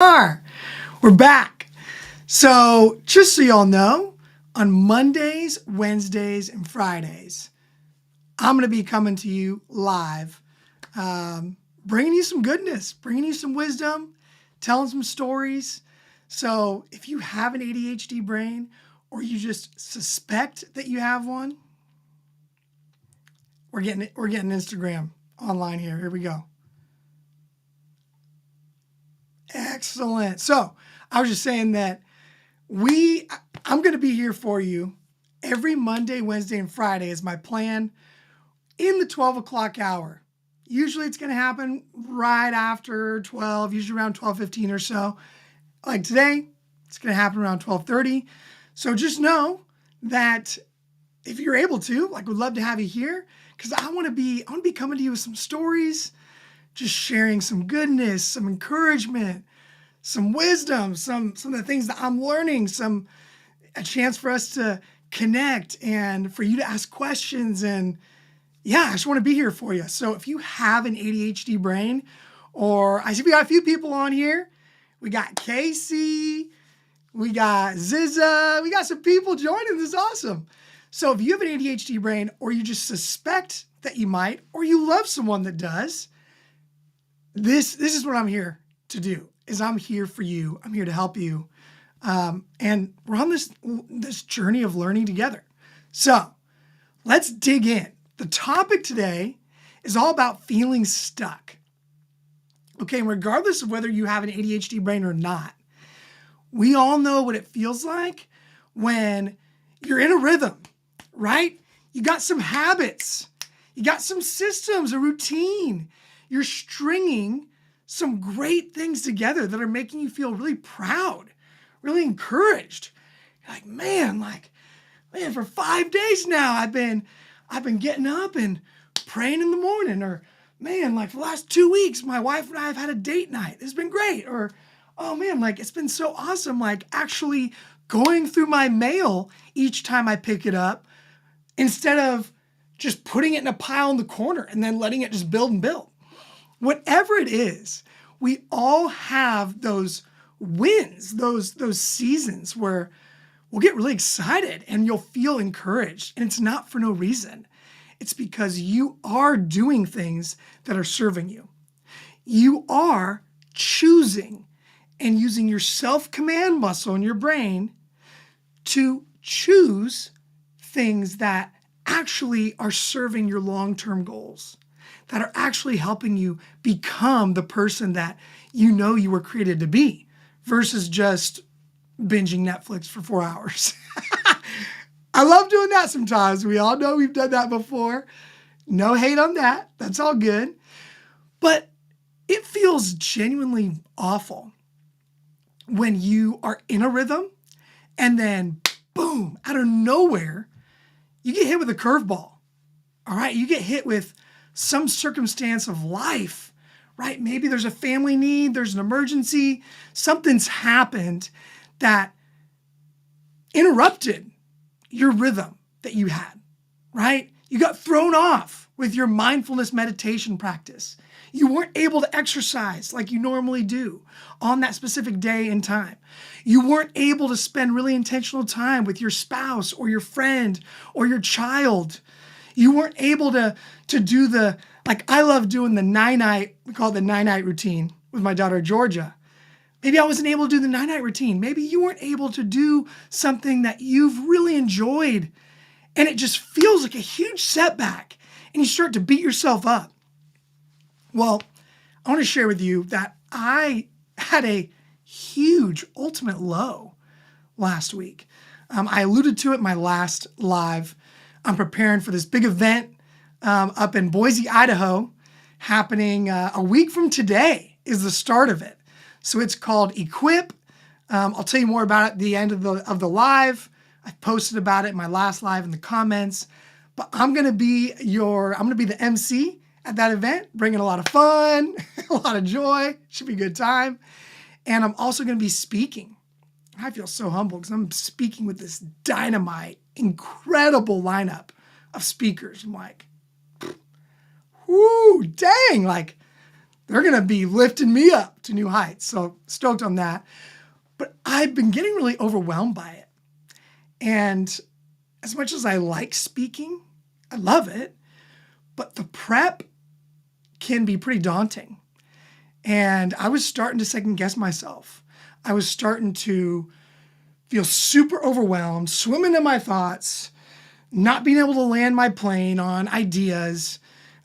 We're back. So just so y'all know, on Mondays, Wednesdays, and Fridays, I'm going to be coming to you live, bringing you some goodness, bringing you some wisdom, telling some stories. So if you have an ADHD brain or you just suspect that you have one, we're getting Instagram online here. Here we go. Excellent. So I was just saying that I'm going to be here for you every Monday, Wednesday, and Friday is my plan in the 12 o'clock hour. Usually it's going to happen right after 12, usually around 12:15 or so. Like today, it's going to happen around 12:30. So just know that if you're able to, we'd love to have you here because I want to be coming to you with some stories, just sharing some goodness, some encouragement, some wisdom, some of the things that I'm learning, a chance for us to connect and for you to ask questions. And yeah, I just want to be here for you. So if you have an ADHD brain, or I see we got a few people on here. We got Casey, we got Ziza, we got some people joining. This is awesome. So if you have an ADHD brain, or you just suspect that you might, or you love someone that does, this is what I'm here to do. I'm here for you. I'm here to help you. And we're on this journey of learning together. So let's dig in. The topic today is all about feeling stuck. Okay, regardless of whether you have an ADHD brain or not, we all know what it feels like when you're in a rhythm, right? You got some habits. You got some systems, a routine. You're stringing some great things together that are making you feel really proud, really encouraged. You're like, man, for 5 days now, I've been getting up and praying in the morning. Or man, for the last 2 weeks, my wife and I have had a date night. It's been great. Or, oh man, it's been so awesome. Actually going through my mail each time I pick it up instead of just putting it in a pile in the corner and then letting it just build and build. Whatever it is, we all have those wins, those seasons where we'll get really excited and you'll feel encouraged. And it's not for no reason. It's because you are doing things that are serving you. You are choosing and using your self-command muscle in your brain to choose things that actually are serving your long-term goals, that are actually helping you become the person that you know you were created to be, versus just binging Netflix for 4 hours. I love doing that sometimes. We all know we've done that before. No hate on that. That's all good. But it feels genuinely awful when you are in a rhythm and then, boom, out of nowhere, you get hit with a curveball. All right, you get hit with some circumstance of life, right? Maybe there's a family need, there's an emergency, something's happened that interrupted your rhythm that you had, right? You got thrown off with your mindfulness meditation practice. You weren't able to exercise like you normally do on that specific day and time. You weren't able to spend really intentional time with your spouse or your friend or your child. You weren't able to do I love doing the night, we call it the night routine with my daughter, Georgia. Maybe I wasn't able to do the night routine. Maybe you weren't able to do something that you've really enjoyed and it just feels like a huge setback and you start to beat yourself up. Well, I want to share with you that I had a huge ultimate low last week. I alluded to it in my last live. I'm preparing for this big event up in Boise, Idaho, happening a week from today is the start of it. So it's called Equip. I'll tell you more about it at the end of the live. I posted about it in my last live in the comments. But I'm gonna be the MC at that event, bringing a lot of fun, a lot of joy. Should be a good time. And I'm also gonna be speaking. I feel so humbled because I'm speaking with this dynamite, incredible lineup of speakers. I'm like, whoo, dang, they're going to be lifting me up to new heights. So stoked on that. But I've been getting really overwhelmed by it. And as much as I like speaking, I love it, but the prep can be pretty daunting. And I was starting to second guess myself. I was starting to feel super overwhelmed, swimming in my thoughts, not being able to land my plane on ideas.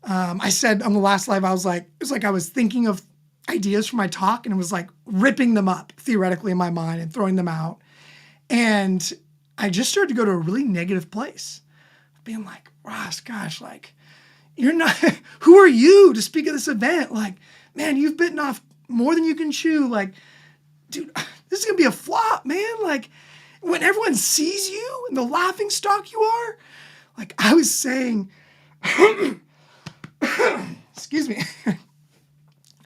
I said on the last live, it was like I was thinking of ideas for my talk and it was like ripping them up theoretically in my mind and throwing them out. And I just started to go to a really negative place, being like, Ross, gosh, like, you're not, who are you to speak at this event? Like, man, you've bitten off more than you can chew. Like, dude, this is going to be a flop, man. Like, when everyone sees you and the laughing stock you are, like I was saying, excuse me,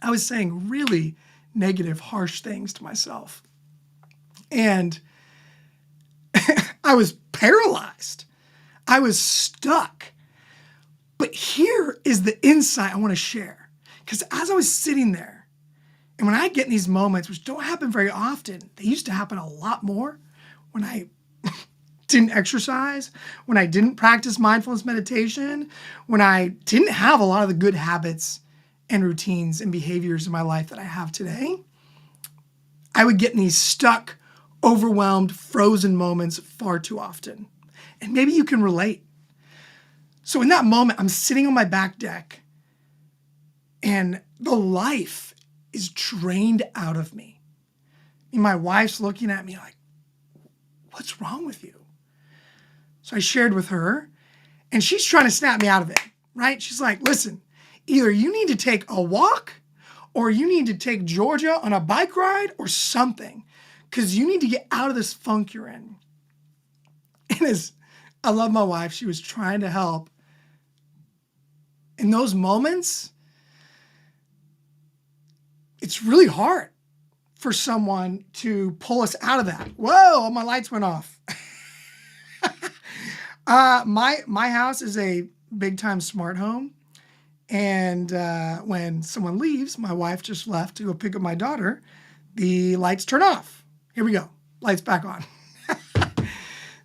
I was saying really negative, harsh things to myself. And I was paralyzed. I was stuck. But here is the insight I want to share. Because as I was sitting there, and when I get in these moments, which don't happen very often, they used to happen a lot more when I didn't exercise, when I didn't practice mindfulness meditation, when I didn't have a lot of the good habits and routines and behaviors in my life that I have today, I would get in these stuck, overwhelmed, frozen moments far too often. And maybe you can relate. So in that moment, I'm sitting on my back deck and the life is drained out of me. And my wife's looking at me like, what's wrong with you? So I shared with her and she's trying to snap me out of it, right? She's like, listen, either you need to take a walk or you need to take Georgia on a bike ride or something because you need to get out of this funk you're in. And as I love my wife, she was trying to help. In those moments, it's really hard for someone to pull us out of that. Whoa, my lights went off. My house is a big time smart home. And when someone leaves, my wife just left to go pick up my daughter, the lights turn off. Here we go. Lights back on.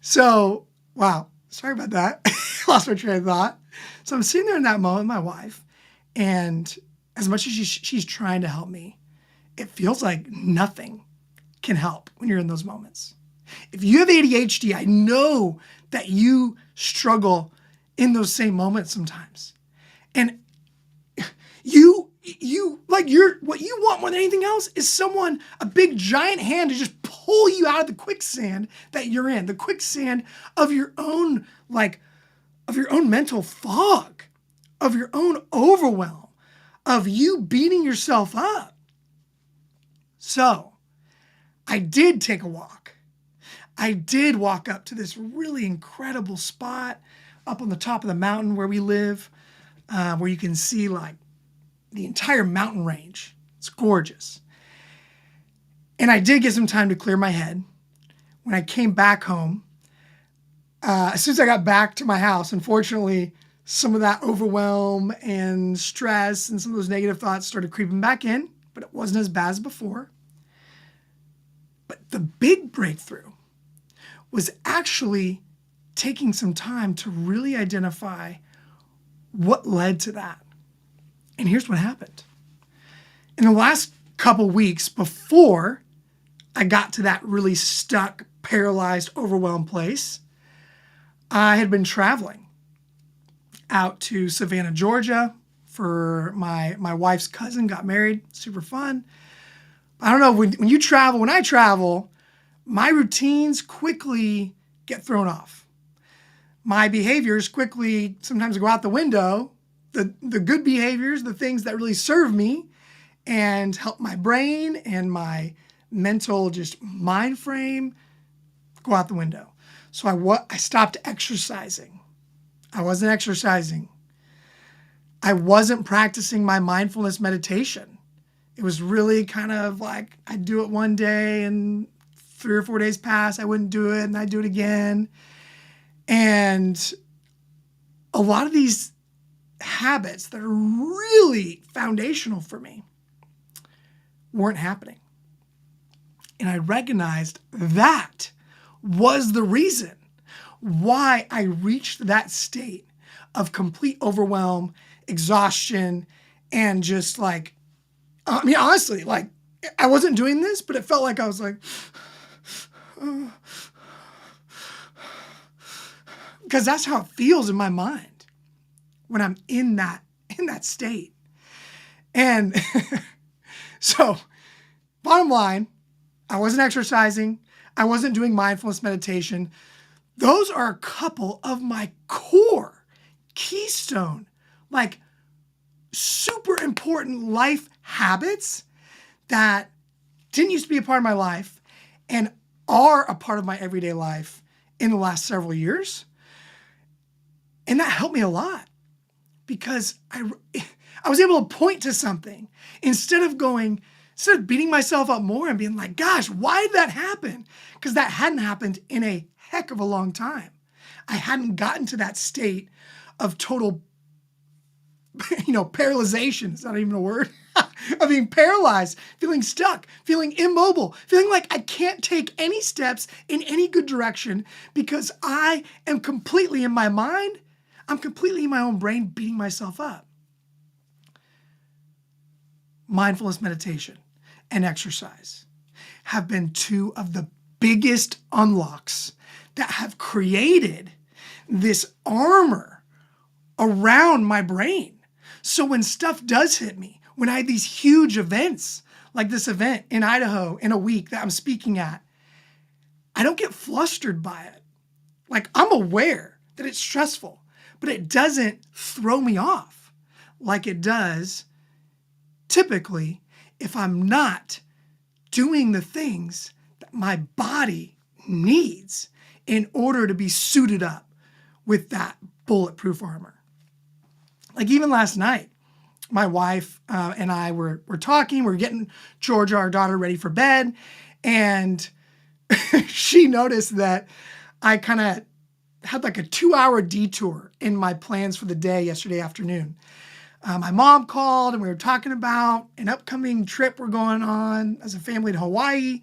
So, wow. Sorry about that. Lost my train of thought. So I'm sitting there in that moment with my wife, and as much as she's trying to help me, it feels like nothing can help when you're in those moments. If you have ADHD, I know that you struggle in those same moments sometimes. And what you want more than anything else is a big giant hand to just pull you out of the quicksand that you're in, the quicksand of your own mental fog, of your own overwhelm, of you beating yourself up. So I did take a walk. I did walk up to this really incredible spot up on the top of the mountain where we live, where you can see like the entire mountain range. It's gorgeous. And I did get some time to clear my head. When I came back home, as soon as I got back to my house, unfortunately, some of that overwhelm and stress and some of those negative thoughts started creeping back in, but it wasn't as bad as before. But the big breakthrough was actually taking some time to really identify what led to that. And here's what happened. In the last couple weeks before I got to that really stuck, paralyzed, overwhelmed place, I had been traveling out to Savannah, Georgia for my wife's cousin got married. Super fun. I don't know, when you travel, when I travel, my routines quickly get thrown off. My behaviors quickly sometimes go out the window. The good behaviors, the things that really serve me and help my brain and my mental just mind frame go out the window. So I stopped exercising. I wasn't exercising. I wasn't practicing my mindfulness meditation. It was really kind of like I'd do it one day and 3 or 4 days pass, I wouldn't do it, and I'd do it again. And a lot of these habits that are really foundational for me weren't happening. And I recognized that was the reason why I reached that state of complete overwhelm, exhaustion, and just like, I mean, honestly, like I wasn't doing this, but it felt like I was like, because that's how it feels in my mind when I'm in that state. And so bottom line, I wasn't exercising. I wasn't doing mindfulness meditation. Those are a couple of my core, keystone, like super important life habits that didn't used to be a part of my life and are a part of my everyday life in the last several years. And that helped me a lot because I was able to point to something instead of beating myself up more and being like, gosh, why did that happen? Because that hadn't happened in a heck of a long time. I hadn't gotten to that state of total, paralyzation. Is that even a word? Of being paralyzed, feeling stuck, feeling immobile, feeling like I can't take any steps in any good direction because I am completely in my mind. I'm completely in my own brain beating myself up. Mindfulness meditation and exercise have been two of the biggest unlocks that have created this armor around my brain. So when stuff does hit me, when I have these huge events, like this event in Idaho in a week that I'm speaking at, I don't get flustered by it. Like I'm aware that it's stressful, but it doesn't throw me off like it does typically if I'm not doing the things that my body needs in order to be suited up with that bulletproof armor. Like even last night, my wife and I were talking, we're getting Georgia, our daughter, ready for bed. And she noticed that I kind of had like a 2-hour detour in my plans for the day yesterday afternoon. My mom called and we were talking about an upcoming trip we're going on as a family to Hawaii.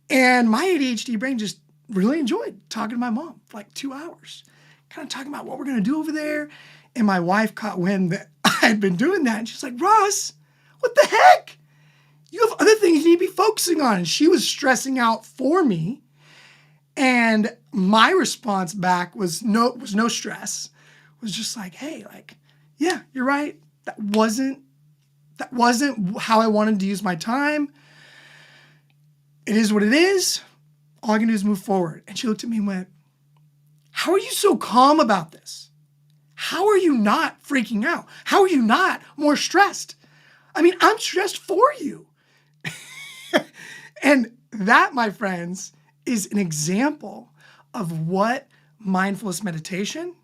And my ADHD brain just really enjoyed talking to my mom for like 2 hours, kind of talking about what we're going to do over there. And my wife caught wind that I had been doing that. And she's like, Ross, what the heck? You have other things you need to be focusing on. And she was stressing out for me. And my response back was no stress. It was just like, hey, like, yeah, you're right. That wasn't how I wanted to use my time. It is what it is. All I can do is move forward. And she looked at me and went, how are you so calm about this? How are you not freaking out? How are you not more stressed? I mean, I'm stressed for you. And that, my friends, is an example of what mindfulness meditation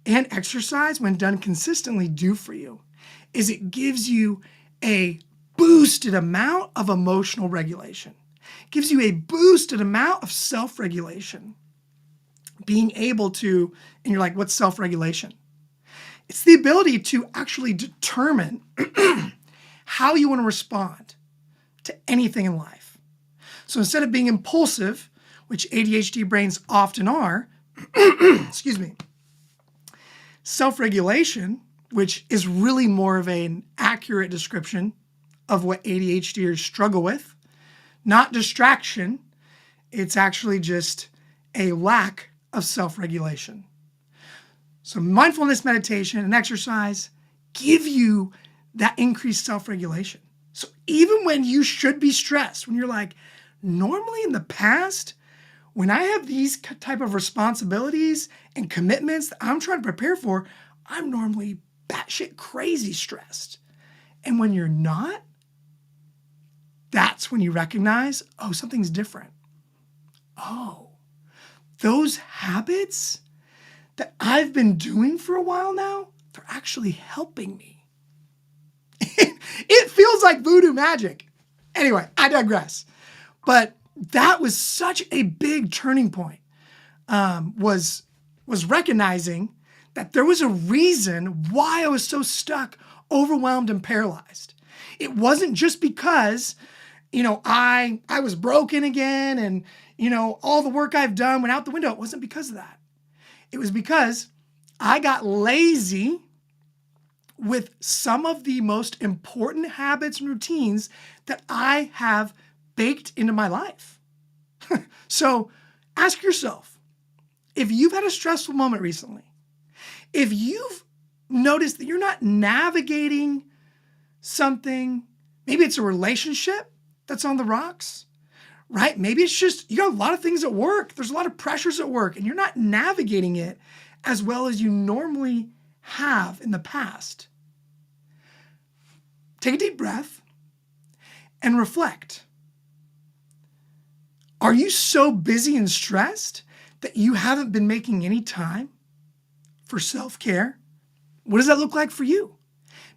and exercise, when done consistently, do for you. Is it gives you a boosted amount of emotional regulation. It gives you a boosted amount of self-regulation. Being able to, and you're like, what's self-regulation? It's the ability to actually determine how you want to respond to anything in life. So instead of being impulsive, which ADHD brains often are, excuse me, self-regulation, which is really more of an accurate description of what ADHDers struggle with, not distraction, it's actually just a lack of self-regulation. So mindfulness meditation and exercise give you that increased self-regulation. So even when you should be stressed, when you're like, normally in the past, when I have these type of responsibilities and commitments that I'm trying to prepare for, I'm normally batshit crazy stressed. And when you're not, that's when you recognize, oh, something's different. Oh, those habits that I've been doing for a while now, they're actually helping me. It feels like voodoo magic. Anyway, I digress. But that was such a big turning point, was recognizing that there was a reason why I was so stuck, overwhelmed, and paralyzed. It wasn't just because, I was broken again and, all the work I've done went out the window. It wasn't because of that. It was because I got lazy with some of the most important habits and routines that I have baked into my life. So ask yourself, if you've had a stressful moment recently, if you've noticed that you're not navigating something, maybe it's a relationship that's on the rocks, right? Maybe it's just, you got a lot of things at work. There's a lot of pressures at work and you're not navigating it as well as you normally have in the past. Take a deep breath and reflect. Are you so busy and stressed that you haven't been making any time for self-care? What does that look like for you?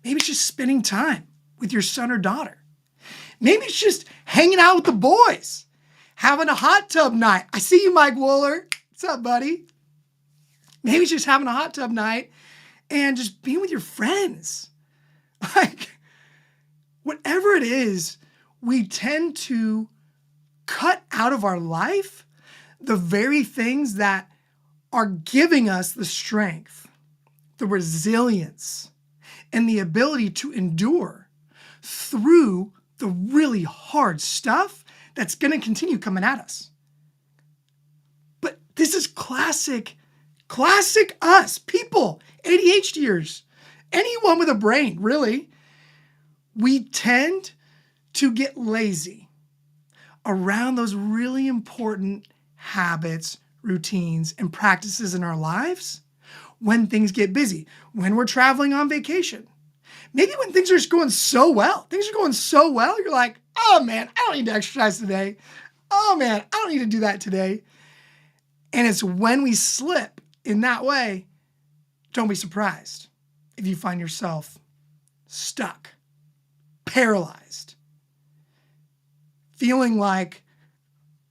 Maybe it's just spending time with your son or daughter. Maybe it's just hanging out with the boys, having a hot tub night. I see you, Mike Wooler. What's up, buddy? Maybe it's just having a hot tub night and just being with your friends. Like, whatever it is, we tend to cut out of our life the very things that are giving us the strength, the resilience, and the ability to endure through the really hard stuff that's going to continue coming at us. But this is classic us, people, ADHDers, anyone with a brain, really. We tend to get lazy around those really important habits, routines, and practices in our lives when things get busy, when we're traveling on vacation. Maybe when things are just going so well. Things are going so well, you're like, oh man, I don't need to exercise today. Oh man, I don't need to do that today. And it's when we slip in that way, don't be surprised if you find yourself stuck, paralyzed, feeling like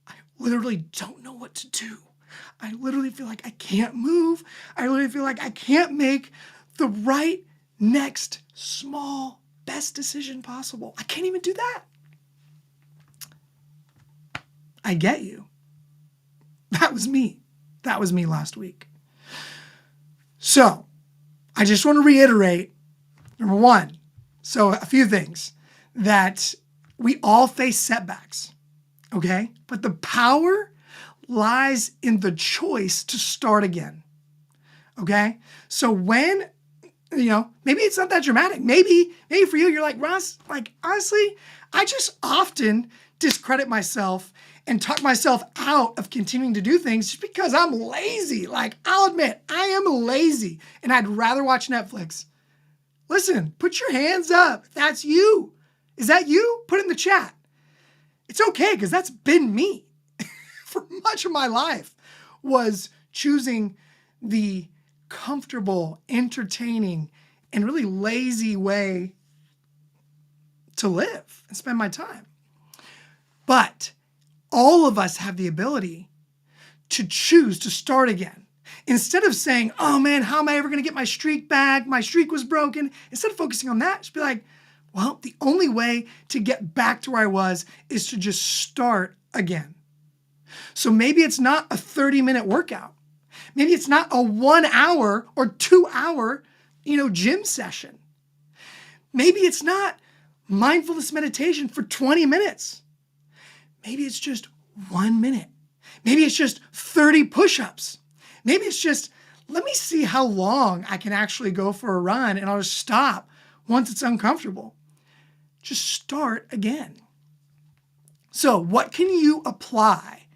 I literally don't know what to do. I literally feel like I can't move. I literally feel like I can't make the right next small best decision possible. I can't even do that. I get you. That was me. That was me last week. So I just want to reiterate, number one, so a few things, that we all face setbacks, okay? But the power lies in the choice to start again, okay? So when, maybe it's not that dramatic. Maybe for you, you're like, Ross, like, honestly, I just often discredit myself and talk myself out of continuing to do things just because I'm lazy. Like, I'll admit, I am lazy and I'd rather watch Netflix. Listen, put your hands up. That's you. Is that you? Put it in the chat. It's okay, because that's been me for much of my life, was choosing the comfortable, entertaining, and really lazy way to live and spend my time. But all of us have the ability to choose to start again. Instead of saying, oh man, how am I ever going to get my streak back? My streak was broken. Instead of focusing on that, just be like, well, the only way to get back to where I was is to just start again. So maybe it's not a 30-minute workout. Maybe it's not a 1 hour or 2 hour, gym session. Maybe it's not mindfulness meditation for 20 minutes. Maybe it's just 1 minute. Maybe it's just 30 push-ups. Maybe it's just, let me see how long I can actually go for a run and I'll just stop once it's uncomfortable. Just start again. So what can you apply?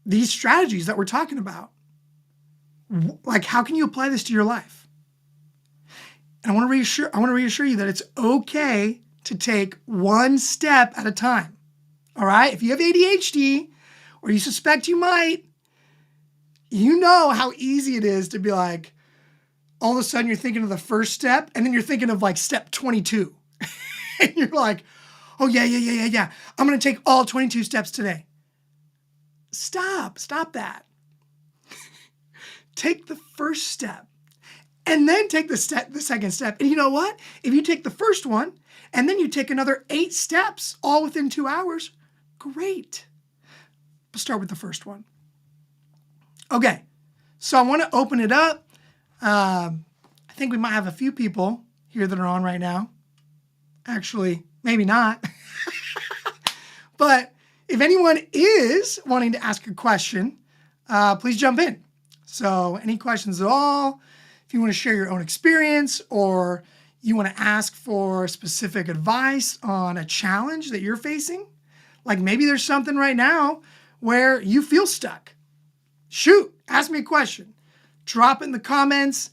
These strategies that we're talking about, like, how can you apply this to your life? And I want to reassure you that it's okay to take one step at a time. All right? If you have ADHD or you suspect you might, you know how easy it is to be like, all of a sudden you're thinking of the first step and then you're thinking of like step 22. And you're like, oh yeah. I'm going to take all 22 steps today. Stop that. Take the first step. and then take the second step. And you know what? If you take the first one and then you take another 8 steps all within 2 hours, great. But start with the first one. Okay, so I want to open it up. I think we might have a few people here that are on right now. Actually, maybe not. But if anyone is wanting to ask a question, please jump in. So any questions at all, if you want to share your own experience or you want to ask for specific advice on a challenge that you're facing, like maybe there's something right now where you feel stuck. Shoot, ask me a question. Drop it in the comments.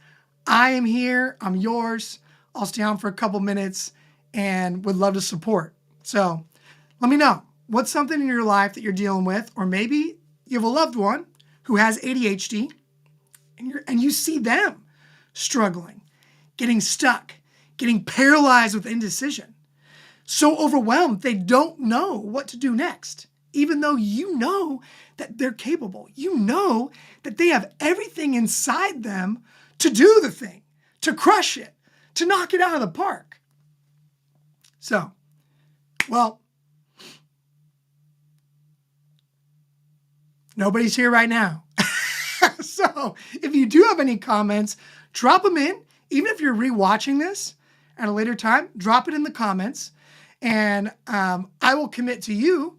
I am here. I'm yours. I'll stay on for a couple minutes and would love to support. So let me know. What's something in your life that you're dealing with? Or maybe you have a loved one who has ADHD and you see them struggling, getting stuck, getting paralyzed with indecision. So overwhelmed, they don't know what to do next. Even though you know that they're capable. You know that they have everything inside them to do the thing, to crush it, to knock it out of the park. So, well, nobody's here right now. So if you do have any comments, drop them in. Even if you're rewatching this at a later time, drop it in the comments. And I will commit to you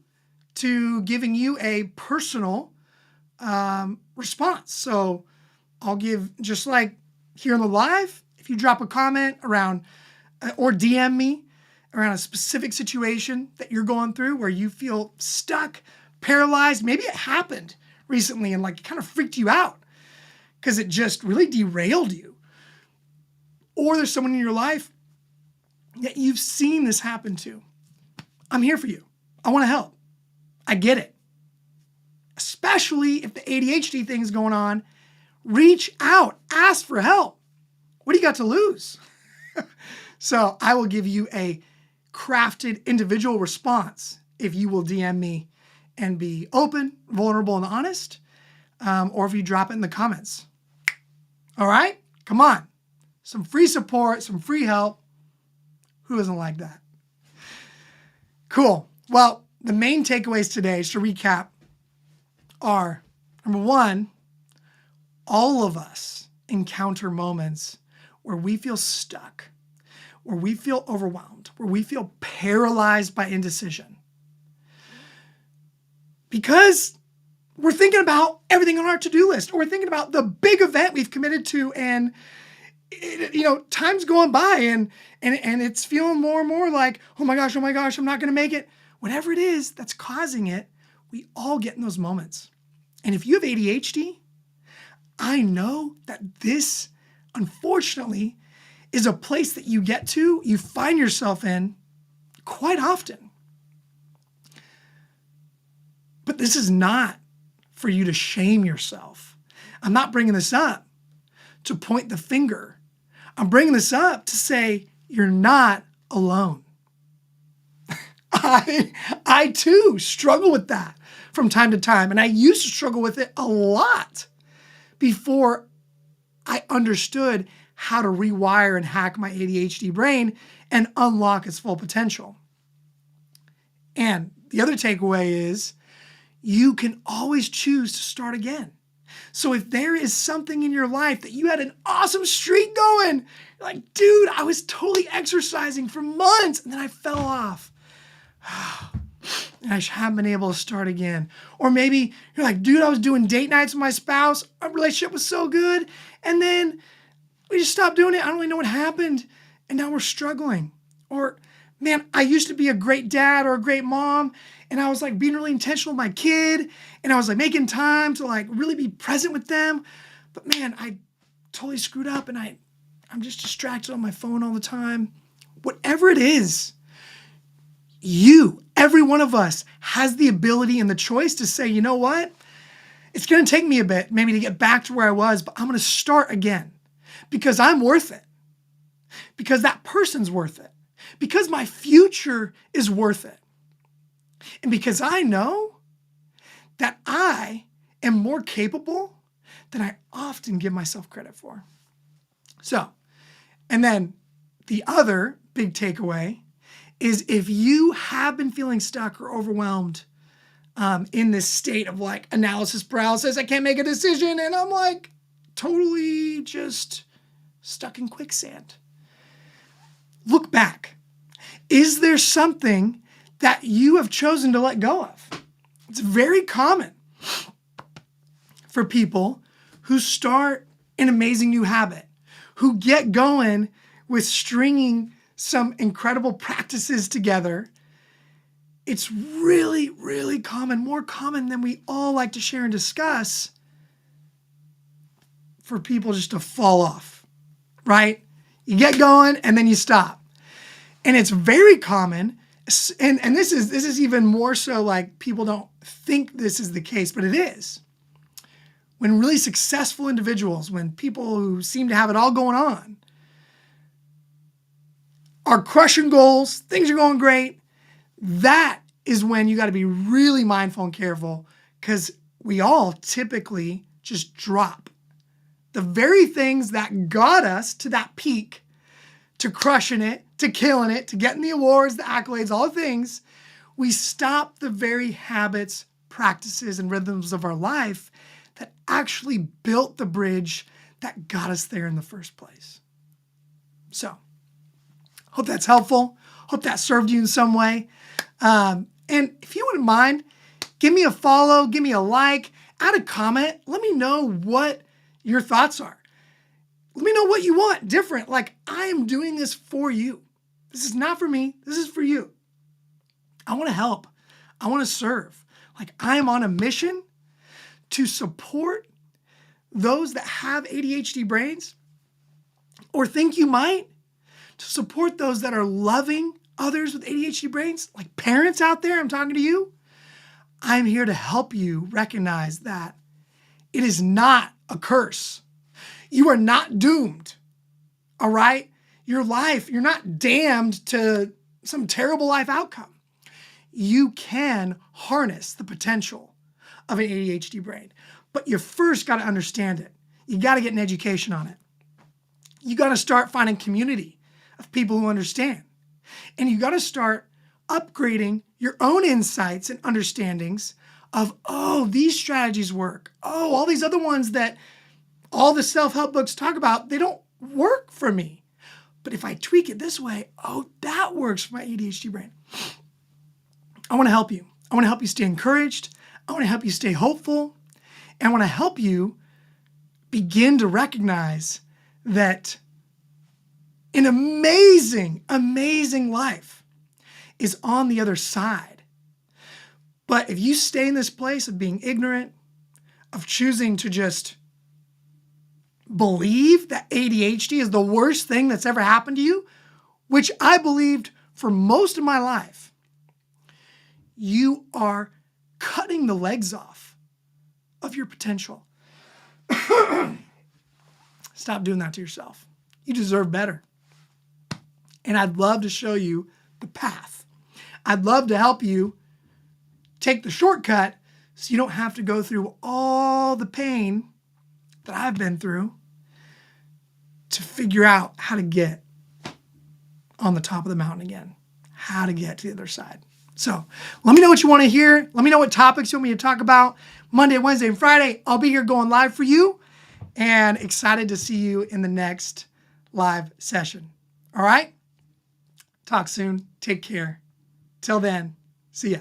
to giving you a personal response. So I'll give, just like here in the live, if you drop a comment around or DM me around a specific situation that you're going through where you feel stuck, paralyzed, maybe it happened recently and like it kind of freaked you out because it just really derailed you. Or there's someone in your life that you've seen this happen to. I'm here for you. I want to help. I get it. Especially if the ADHD thing's going on, reach out, ask for help. What do you got to lose? So I will give you a crafted individual response if you will DM me and be open, vulnerable, and honest, or if you drop it in the comments. All right? Come on. Some free support, some free help. Who doesn't like that? Cool. Well, the main takeaways today, just to recap, are, number one, all of us encounter moments where we feel stuck, where we feel overwhelmed, where we feel paralyzed by indecision. Because we're thinking about everything on our to-do list, or we're thinking about the big event we've committed to, and time's going by, and it's feeling more and more like, oh my gosh, I'm not going to make it. Whatever it is that's causing it, we all get in those moments. And if you have ADHD, I know that this, unfortunately, is a place that you get to, you find yourself in quite often. But this is not for you to shame yourself. I'm not bringing this up to point the finger. I'm bringing this up to say you're not alone. I too struggle with that from time to time. And I used to struggle with it a lot before I understood how to rewire and hack my ADHD brain and unlock its full potential. And the other takeaway is you can always choose to start again. So if there is something in your life that you had an awesome streak going, you're like, dude, I was totally exercising for months and then I fell off. And I haven't been able to start again. Or maybe you're like, dude, I was doing date nights with my spouse. Our relationship was so good. And then we just stopped doing it. I don't really know what happened. And now we're struggling. Or, man, I used to be a great dad or a great mom. And I was like being really intentional with my kid. And I was like making time to like really be present with them. But man, I totally screwed up and I'm just distracted on my phone all the time. Whatever it is, every one of us has the ability and the choice to say, you know what? It's going to take me a bit maybe to get back to where I was, but I'm going to start again because I'm worth it. Because that person's worth it. Because my future is worth it. And because I know that I am more capable than I often give myself credit for. So, and then the other big takeaway is if you have been feeling stuck or overwhelmed in this state of like analysis paralysis, I can't make a decision, and I'm like totally just stuck in quicksand. Look back. Is there something that you have chosen to let go of? It's very common for people who start an amazing new habit, who get going with stringing some incredible practices together. It's really, really common, more common than we all like to share and discuss, for people just to fall off, right? You get going and then you stop. And it's very common, and this is even more so, like, people don't think this is the case, but it is. When really successful individuals, when people who seem to have it all going on, are crushing goals, things are going great, that is when you got to be really mindful and careful, because we all typically just drop. The very things that got us to that peak, to crushing it, to killing it, to getting the awards, the accolades, all the things, we stop the very habits, practices, and rhythms of our life that actually built the bridge that got us there in the first place. So, hope that's helpful. Hope that served you in some way. And if you wouldn't mind, give me a follow, give me a like, add a comment. Let me know what your thoughts are. Let me know what you want different. Like, I am doing this for you. This is not for me. This is for you. I want to help. I want to serve. Like, I am on a mission to support those that have ADHD brains or think you might, to support those that are loving others with ADHD brains, like parents out there, I'm talking to you. I'm here to help you recognize that it is not a curse. You are not doomed, all right? Your life, you're not damned to some terrible life outcome. You can harness the potential of an ADHD brain, but you first got to understand it. You got to get an education on it. You got to start finding community of people who understand. And you got to start upgrading your own insights and understandings of, oh, these strategies work. Oh, all these other ones that all the self-help books talk about, they don't work for me. But if I tweak it this way, oh, that works for my ADHD brain. I want to help you. I want to help you stay encouraged. I want to help you stay hopeful. And I want to help you begin to recognize that an amazing, amazing life is on the other side. But if you stay in this place of being ignorant, of choosing to just believe that ADHD is the worst thing that's ever happened to you, which I believed for most of my life, you are cutting the legs off of your potential. Stop doing that to yourself. You deserve better. And I'd love to show you the path. I'd love to help you take the shortcut so you don't have to go through all the pain that I've been through to figure out how to get on the top of the mountain again, how to get to the other side. So let me know what you want to hear. Let me know what topics you want me to talk about. Monday, Wednesday, and Friday, I'll be here going live for you, and excited to see you in the next live session. All right? Talk soon. Take care. Till then, see ya.